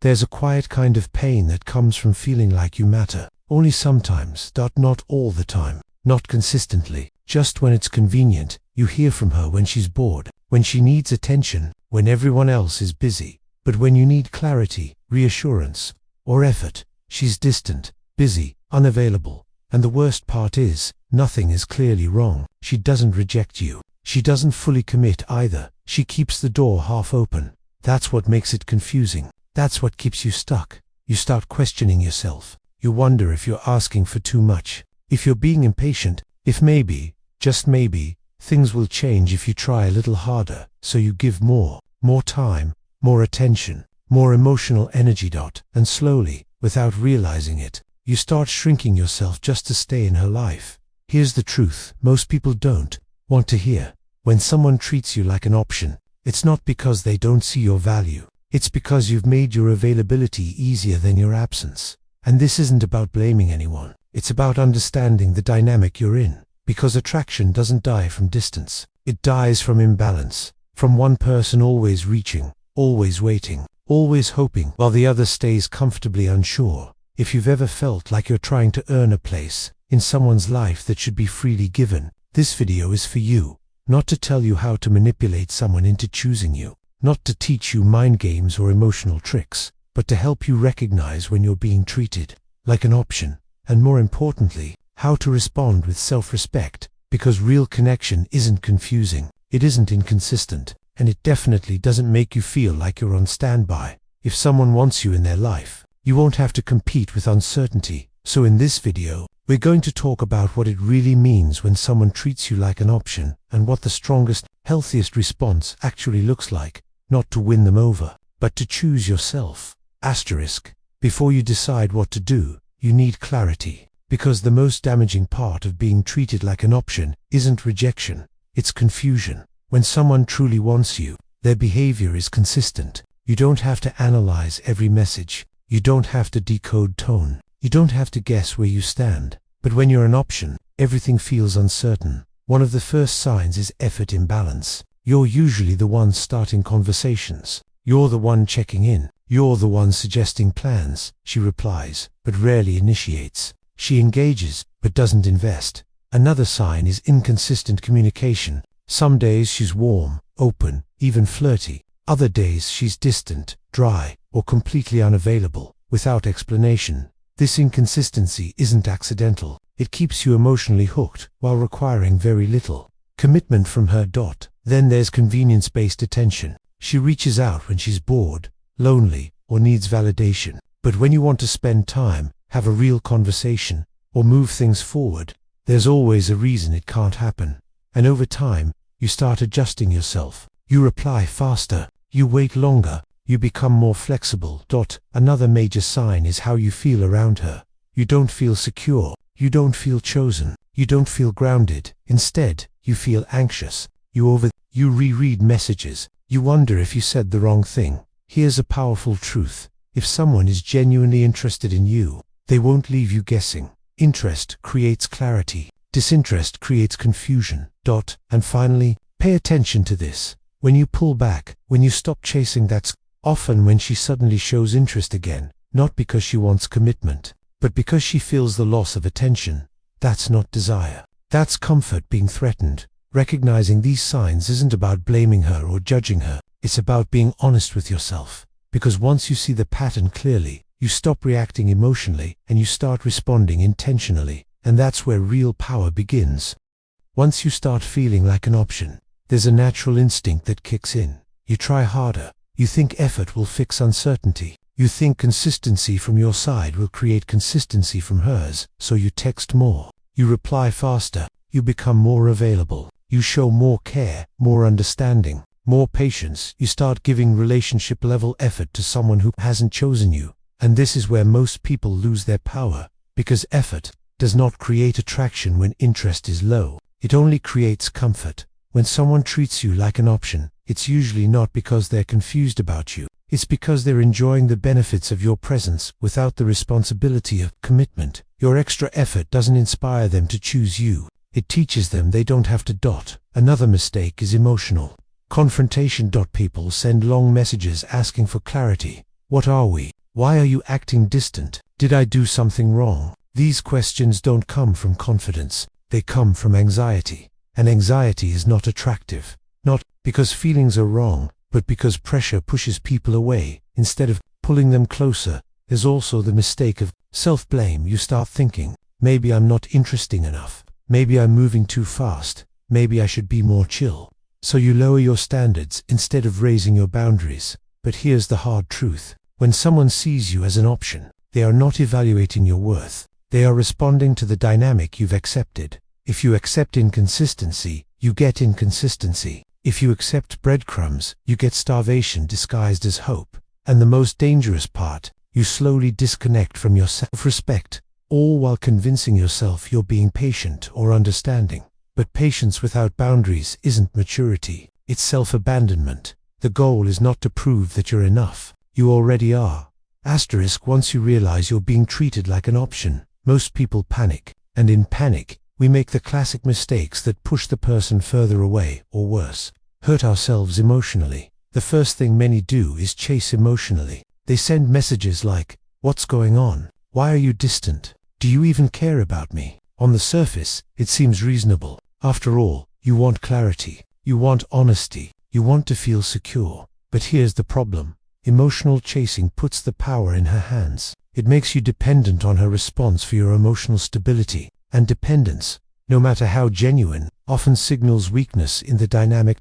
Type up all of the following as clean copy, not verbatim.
There's a quiet kind of pain that comes from feeling like you matter. Only sometimes, not all the time, not consistently. Just when it's convenient, you hear from her when she's bored, when she needs attention, when everyone else is busy. But when you need clarity, reassurance, or effort, she's distant, busy, unavailable. And the worst part is, nothing is clearly wrong. She doesn't reject you. She doesn't fully commit either. She keeps the door half open. That's what makes it confusing. That's what keeps you stuck. You start questioning yourself. You wonder if you're asking for too much, if you're being impatient, if maybe, just maybe, things will change if you try a little harder. So you give more time, more attention, more emotional energy. And slowly, without realizing it, you start shrinking yourself just to stay in her life. Here's the truth most people don't want to hear. When someone treats you like an option, it's not because they don't see your value. It's because you've made your availability easier than your absence. And this isn't about blaming anyone. It's about understanding the dynamic you're in. Because attraction doesn't die from distance. It dies from imbalance. From one person always reaching, always waiting, always hoping, while the other stays comfortably unsure. If you've ever felt like you're trying to earn a place in someone's life that should be freely given, this video is for you. Not to tell you how to manipulate someone into choosing you. Not to teach you mind games or emotional tricks, but to help you recognize when you're being treated like an option, and more importantly, how to respond with self-respect, because real connection isn't confusing, it isn't inconsistent, and it definitely doesn't make you feel like you're on standby. If someone wants you in their life, you won't have to compete with uncertainty. So in this video, we're going to talk about what it really means when someone treats you like an option, and what the strongest, healthiest response actually looks like, not to win them over, but to choose yourself. Asterisk. Before you decide what to do, you need clarity. Because the most damaging part of being treated like an option isn't rejection, it's confusion. When someone truly wants you, their behavior is consistent. You don't have to analyze every message. You don't have to decode tone. You don't have to guess where you stand. But when you're an option, everything feels uncertain. One of the first signs is effort imbalance. You're usually the one starting conversations. You're the one checking in. You're the one suggesting plans. She replies, but rarely initiates. She engages, but doesn't invest. Another sign is inconsistent communication. Some days she's warm, open, even flirty. Other days she's distant, dry, or completely unavailable, without explanation. This inconsistency isn't accidental. It keeps you emotionally hooked, while requiring very little commitment from her. Then there's convenience-based attention. She reaches out when she's bored, lonely, or needs validation. But when you want to spend time, have a real conversation, or move things forward, there's always a reason it can't happen. And over time, you start adjusting yourself. You reply faster. You wait longer. You become more flexible. Another major sign is how you feel around her. You don't feel secure. You don't feel chosen. You don't feel grounded. Instead, you feel anxious. You reread messages. You wonder if you said the wrong thing. Here's a powerful truth. If someone is genuinely interested in you, they won't leave you guessing. Interest creates clarity. Disinterest creates confusion. And finally, pay attention to this. When you pull back, when you stop chasing, that's often when she suddenly shows interest again, not because she wants commitment, but because she feels the loss of attention. That's not desire. That's comfort being threatened. Recognizing these signs isn't about blaming her or judging her. It's about being honest with yourself. Because once you see the pattern clearly, you stop reacting emotionally and you start responding intentionally. And that's where real power begins. Once you start feeling like an option, there's a natural instinct that kicks in. You try harder. You think effort will fix uncertainty. You think consistency from your side will create consistency from hers, so you text more. You reply faster. You become more available. You show more care, more understanding, more patience. You start giving relationship-level effort to someone who hasn't chosen you. And this is where most people lose their power, because effort does not create attraction when interest is low. It only creates comfort. When someone treats you like an option, it's usually not because they're confused about you. It's because they're enjoying the benefits of your presence without the responsibility of commitment. Your extra effort doesn't inspire them to choose you. It teaches them they don't have to. Another mistake is emotional confrontation. People send long messages asking for clarity, What are we? Why are you acting distant? Did I do something wrong? These questions don't come from confidence. They come from anxiety. And anxiety is not attractive. Not because feelings are wrong, but because pressure pushes people away instead of pulling them closer. There's also the mistake of self-blame. You start thinking, maybe I'm not interesting enough. Maybe I'm moving too fast. Maybe I should be more chill. So you lower your standards instead of raising your boundaries. But here's the hard truth. When someone sees you as an option, they are not evaluating your worth. They are responding to the dynamic you've accepted. If you accept inconsistency, you get inconsistency. If you accept breadcrumbs, you get starvation disguised as hope. And the most dangerous part, you slowly disconnect from your self-respect, all while convincing yourself you're being patient or understanding. But patience without boundaries isn't maturity, it's self-abandonment. The goal is not to prove that you're enough. You already are. Once you realize you're being treated like an option, most people panic. And in panic, we make the classic mistakes that push the person further away, or worse, hurt ourselves emotionally. The first thing many do is chase emotionally. They send messages like, "What's going on? Why are you distant? Do you even care about me?" On the surface, it seems reasonable. After all, you want clarity. You want honesty. You want to feel secure. But here's the problem. Emotional chasing puts the power in her hands. It makes you dependent on her response for your emotional stability. And dependence, no matter how genuine, often signals weakness in the dynamic.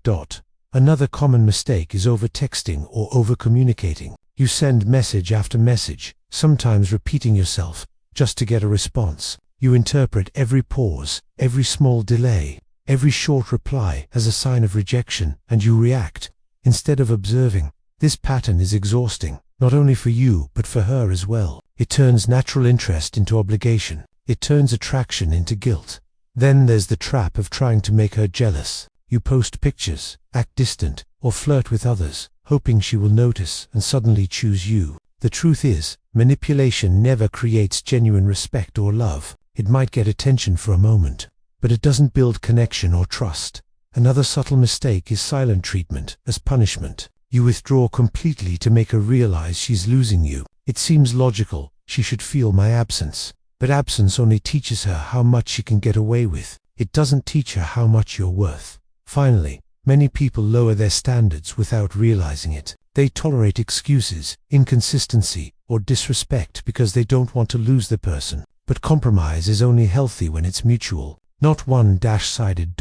Another common mistake is overtexting or overcommunicating. You send message after message, sometimes repeating yourself, just to get a response. You interpret every pause, every small delay, every short reply as a sign of rejection, and you react, instead of observing. This pattern is exhausting, not only for you, but for her as well. It turns natural interest into obligation. It turns attraction into guilt. Then there's the trap of trying to make her jealous. You post pictures, act distant, or flirt with others, hoping she will notice and suddenly choose you. The truth is, manipulation never creates genuine respect or love. It might get attention for a moment, but it doesn't build connection or trust. Another subtle mistake is silent treatment as punishment. You withdraw completely to make her realize she's losing you. It seems logical, she should feel my absence. But absence only teaches her how much she can get away with. It doesn't teach her how much you're worth. Finally, many people lower their standards without realizing it. They tolerate excuses, inconsistency, or disrespect because they don't want to lose the person. But compromise is only healthy when it's mutual, not one-sided.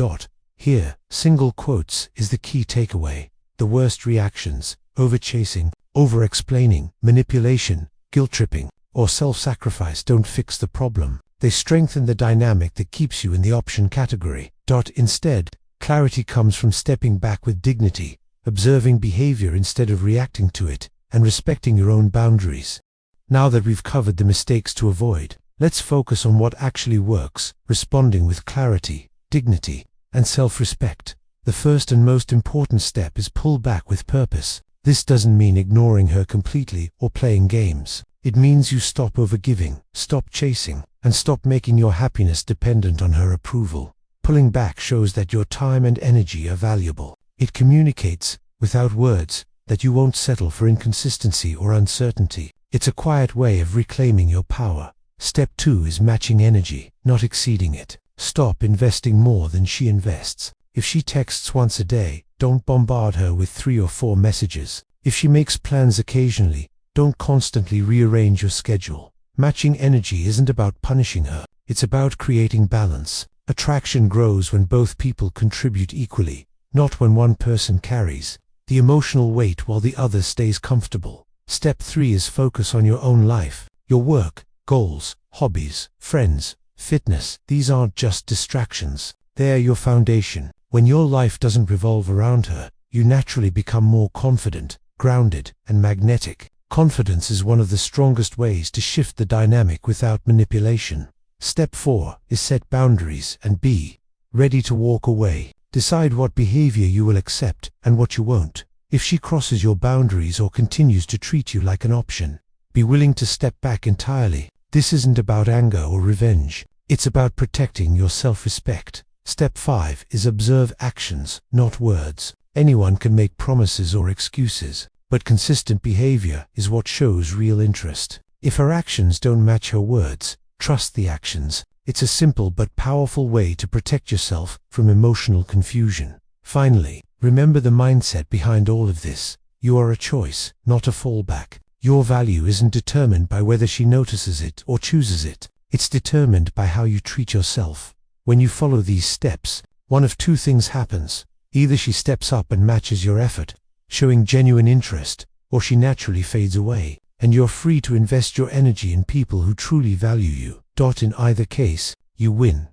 Here, single quotes is the key takeaway. The worst reactions, overchasing, over-explaining, manipulation, guilt-tripping, or self-sacrifice don't fix the problem. They strengthen the dynamic that keeps you in the option category. Instead, clarity comes from stepping back with dignity, observing behavior instead of reacting to it, and respecting your own boundaries. Now that we've covered the mistakes to avoid, let's focus on what actually works, responding with clarity, dignity, and self-respect. The first and most important step is pull back with purpose. This doesn't mean ignoring her completely or playing games. It means you stop overgiving, stop chasing, and stop making your happiness dependent on her approval. Pulling back shows that your time and energy are valuable. It communicates, without words, that you won't settle for inconsistency or uncertainty. It's a quiet way of reclaiming your power. Step 2 is matching energy, not exceeding it. Stop investing more than she invests. If she texts once a day, don't bombard her with 3 or 4 messages. If she makes plans occasionally, don't constantly rearrange your schedule. Matching energy isn't about punishing her, it's about creating balance. Attraction grows when both people contribute equally, not when one person carries the emotional weight while the other stays comfortable. Step 3 is focus on your own life, your work, goals, hobbies, friends, fitness. These aren't just distractions, they're your foundation. When your life doesn't revolve around her, you naturally become more confident, grounded, and magnetic. Confidence is one of the strongest ways to shift the dynamic without manipulation. Step 4 is set boundaries and be ready to walk away. Decide what behavior you will accept and what you won't. If she crosses your boundaries or continues to treat you like an option, be willing to step back entirely. This isn't about anger or revenge. It's about protecting your self-respect. Step 5 is observe actions, not words. Anyone can make promises or excuses, but consistent behavior is what shows real interest. If her actions don't match her words, trust the actions. It's a simple but powerful way to protect yourself from emotional confusion. Finally, remember the mindset behind all of this. You are a choice, not a fallback. Your value isn't determined by whether she notices it or chooses it. It's determined by how you treat yourself. When you follow these steps, one of two things happens. Either she steps up and matches your effort, showing genuine interest, or she naturally fades away, and you're free to invest your energy in people who truly value you. In either case, you win.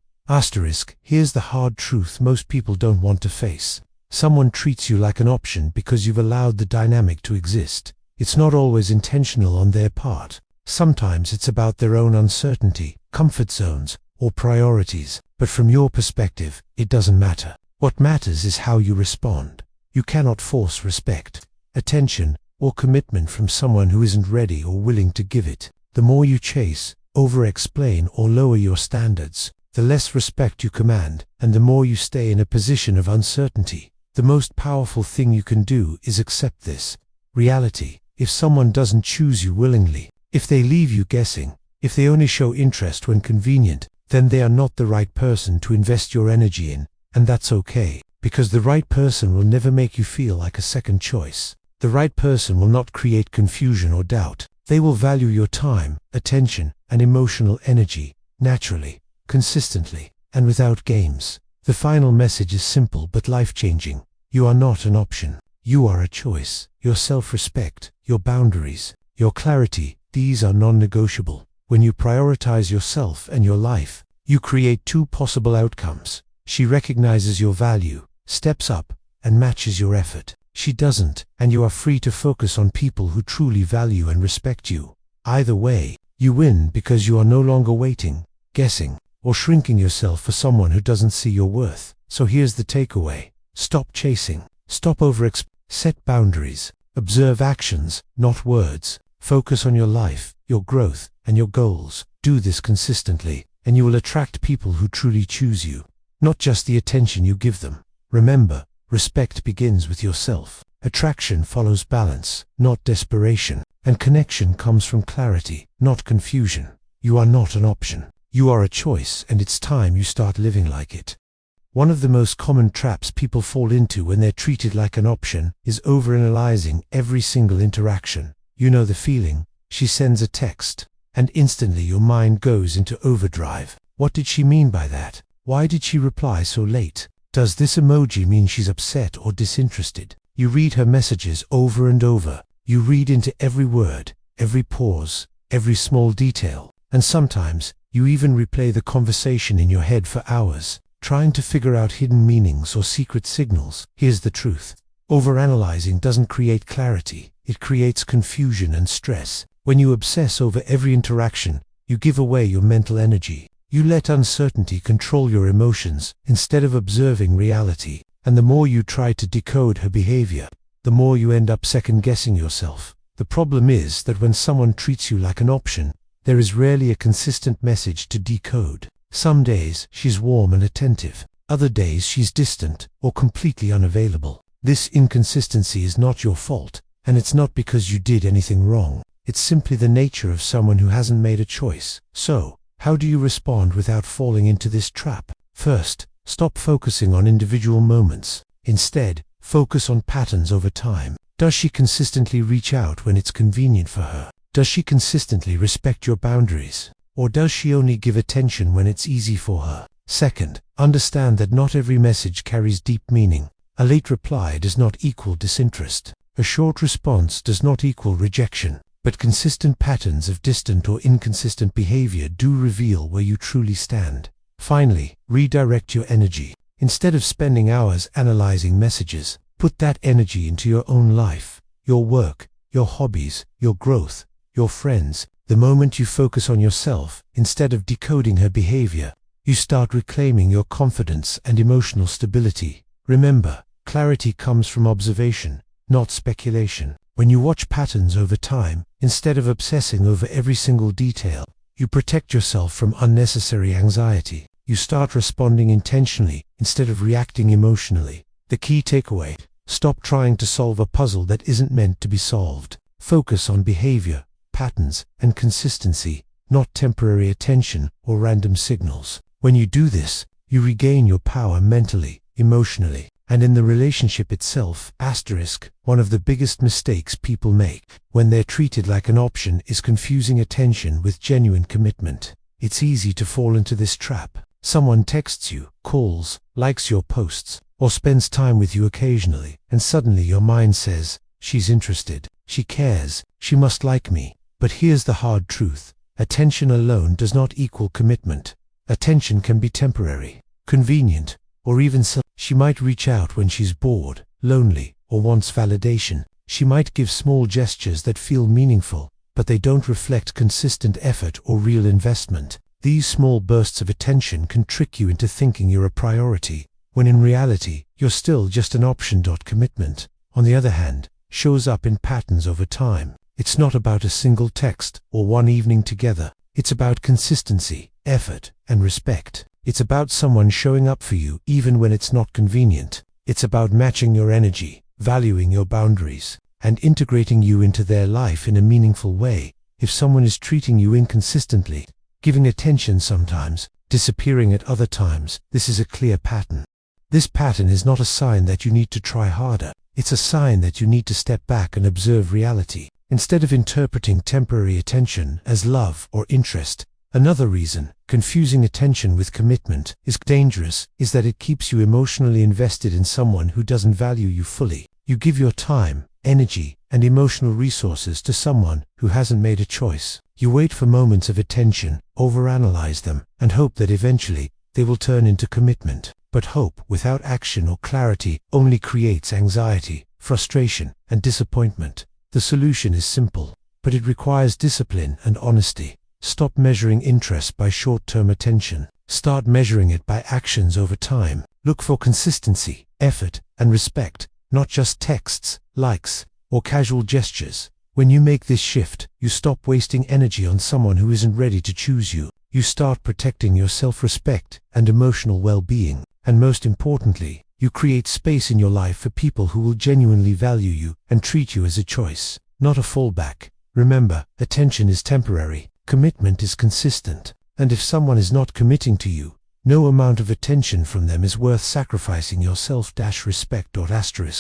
Here's the hard truth most people don't want to face. Someone treats you like an option because you've allowed the dynamic to exist. It's not always intentional on their part. Sometimes it's about their own uncertainty, comfort zones, or priorities. But from your perspective, it doesn't matter. What matters is how you respond. You cannot force respect, attention, or commitment from someone who isn't ready or willing to give it. The more you chase, over-explain, or lower your standards, the less respect you command, and the more you stay in a position of uncertainty. The most powerful thing you can do is accept this reality. If someone doesn't choose you willingly, if they leave you guessing, if they only show interest when convenient, then they are not the right person to invest your energy in, and that's okay, because the right person will never make you feel like a second choice. The right person will not create confusion or doubt. They will value your time, attention, and emotional energy, naturally, consistently, and without games. The final message is simple but life-changing. You are not an option. You are a choice. Your self-respect, your boundaries, your clarity, these are non-negotiable. When you prioritize yourself and your life, you create two possible outcomes. She recognizes your value, steps up, and matches your effort. She doesn't, and you are free to focus on people who truly value and respect you. Either way, you win because you are no longer waiting, guessing, or shrinking yourself for someone who doesn't see your worth. So here's the takeaway. Stop chasing. Stop set boundaries. Observe actions, not words. Focus on your life, your growth, and your goals. Do this consistently, and you will attract people who truly choose you, not just the attention you give them. Remember, respect begins with yourself. Attraction follows balance, not desperation. And connection comes from clarity, not confusion. You are not an option. You are a choice, and it's time you start living like it. One of the most common traps people fall into when they're treated like an option is overanalyzing every single interaction. You know the feeling. She sends a text, and instantly your mind goes into overdrive. What did she mean by that? Why did she reply so late? Does this emoji mean she's upset or disinterested? You read her messages over and over. You read into every word, every pause, every small detail, and sometimes you even replay the conversation in your head for hours, trying to figure out hidden meanings or secret signals. Here's the truth. Overanalyzing doesn't create clarity, it creates confusion and stress. When you obsess over every interaction, you give away your mental energy. You let uncertainty control your emotions instead of observing reality. And the more you try to decode her behavior, the more you end up second-guessing yourself. The problem is that when someone treats you like an option, there is rarely a consistent message to decode. Some days she's warm and attentive, other days she's distant or completely unavailable. This inconsistency is not your fault, and it's not because you did anything wrong. It's simply the nature of someone who hasn't made a choice. So, how do you respond without falling into this trap? First, stop focusing on individual moments. Instead, focus on patterns over time. Does she consistently reach out when it's convenient for her? Does she consistently respect your boundaries? Or does she only give attention when it's easy for her? Second, understand that not every message carries deep meaning. A late reply does not equal disinterest. A short response does not equal rejection. But consistent patterns of distant or inconsistent behavior do reveal where you truly stand. Finally, redirect your energy. Instead of spending hours analyzing messages, put that energy into your own life, your work, your hobbies, your growth, your friends. The moment you focus on yourself, instead of decoding her behavior, you start reclaiming your confidence and emotional stability. Remember, clarity comes from observation, not speculation. When you watch patterns over time, instead of obsessing over every single detail, you protect yourself from unnecessary anxiety. You start responding intentionally instead of reacting emotionally. The key takeaway: Stop trying to solve a puzzle that isn't meant to be solved. Focus on behavior, patterns, and consistency, not temporary attention or random signals. When you do this, you regain your power mentally, emotionally, and in the relationship itself. One of the biggest mistakes people make when they're treated like an option is confusing attention with genuine commitment. It's easy to fall into this trap. Someone texts you, calls, likes your posts, or spends time with you occasionally, and suddenly your mind says, she's interested, she cares, she must like me. But here's the hard truth. Attention alone does not equal commitment. Attention can be temporary, convenient, or even She might reach out when she's bored, lonely, or wants validation. She might give small gestures that feel meaningful, but they don't reflect consistent effort or real investment. These small bursts of attention can trick you into thinking you're a priority, when in reality, you're still just an option. Commitment, on the other hand, shows up in patterns over time. It's not about a single text or one evening together. It's about consistency, effort, and respect. It's about someone showing up for you even when it's not convenient. It's about matching your energy, valuing your boundaries, and integrating you into their life in a meaningful way. If someone is treating you inconsistently, giving attention sometimes, disappearing at other times, this is a clear pattern. This pattern is not a sign that you need to try harder. It's a sign that you need to step back and observe reality, instead of interpreting temporary attention as love or interest. Another reason confusing attention with commitment is dangerous is that it keeps you emotionally invested in someone who doesn't value you fully. You give your time, energy, and emotional resources to someone who hasn't made a choice. You wait for moments of attention, overanalyze them, and hope that eventually they will turn into commitment. But hope without action or clarity only creates anxiety, frustration, and disappointment. The solution is simple, but it requires discipline and honesty. Stop measuring interest by short-term attention. Start measuring it by actions over time. Look for consistency, effort, and respect, not just texts, likes, or casual gestures. When you make this shift, you stop wasting energy on someone who isn't ready to choose you. You start protecting your self-respect and emotional well-being. And most importantly, you create space in your life for people who will genuinely value you and treat you as a choice, not a fallback. Remember, attention is temporary, commitment is consistent, and if someone is not committing to you, no amount of attention from them is worth sacrificing your self-respect.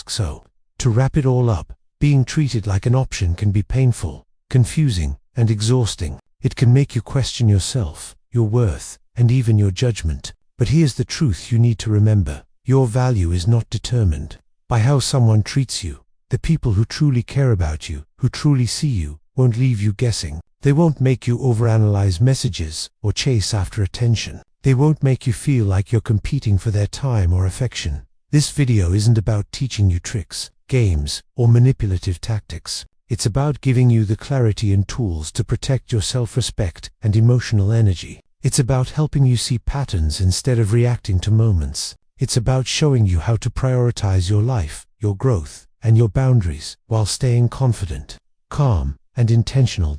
So, to wrap it all up, being treated like an option can be painful, confusing, and exhausting. It can make you question yourself, your worth, and even your judgment. But here's the truth you need to remember. Your value is not determined by how someone treats you. The people who truly care about you, who truly see you, won't leave you guessing. They won't make you overanalyze messages or chase after attention. They won't make you feel like you're competing for their time or affection. This video isn't about teaching you tricks, games, or manipulative tactics. It's about giving you the clarity and tools to protect your self-respect and emotional energy. It's about helping you see patterns instead of reacting to moments. It's about showing you how to prioritize your life, your growth, and your boundaries while staying confident, calm, and intentional.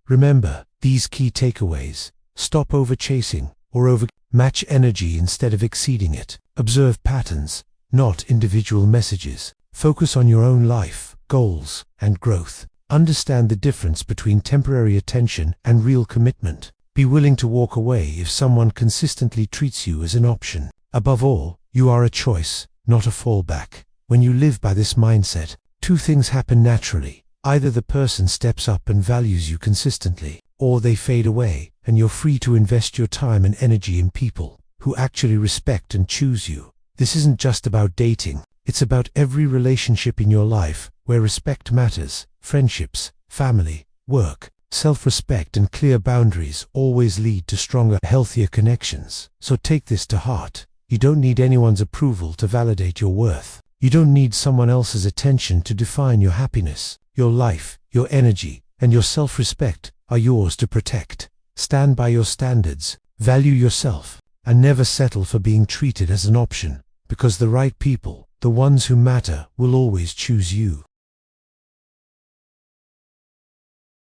Remember these key takeaways. Stop overchasing or match energy instead of exceeding it. Observe patterns, not individual messages. Focus on your own life, goals, and growth. Understand the difference between temporary attention and real commitment. Be willing to walk away if someone consistently treats you as an option. Above all, you are a choice, not a fallback. When you live by this mindset, two things happen naturally. Either the person steps up and values you consistently, or they fade away, and you're free to invest your time and energy in people who actually respect and choose you. This isn't just about dating. It's about every relationship in your life where respect matters. Friendships, family, work, self-respect, and clear boundaries always lead to stronger, healthier connections. So take this to heart. You don't need anyone's approval to validate your worth. You don't need someone else's attention to define your happiness. Your life, your energy, and your self-respect are yours to protect. Stand by your standards, value yourself, and never settle for being treated as an option, because the right people, the ones who matter, will always choose you.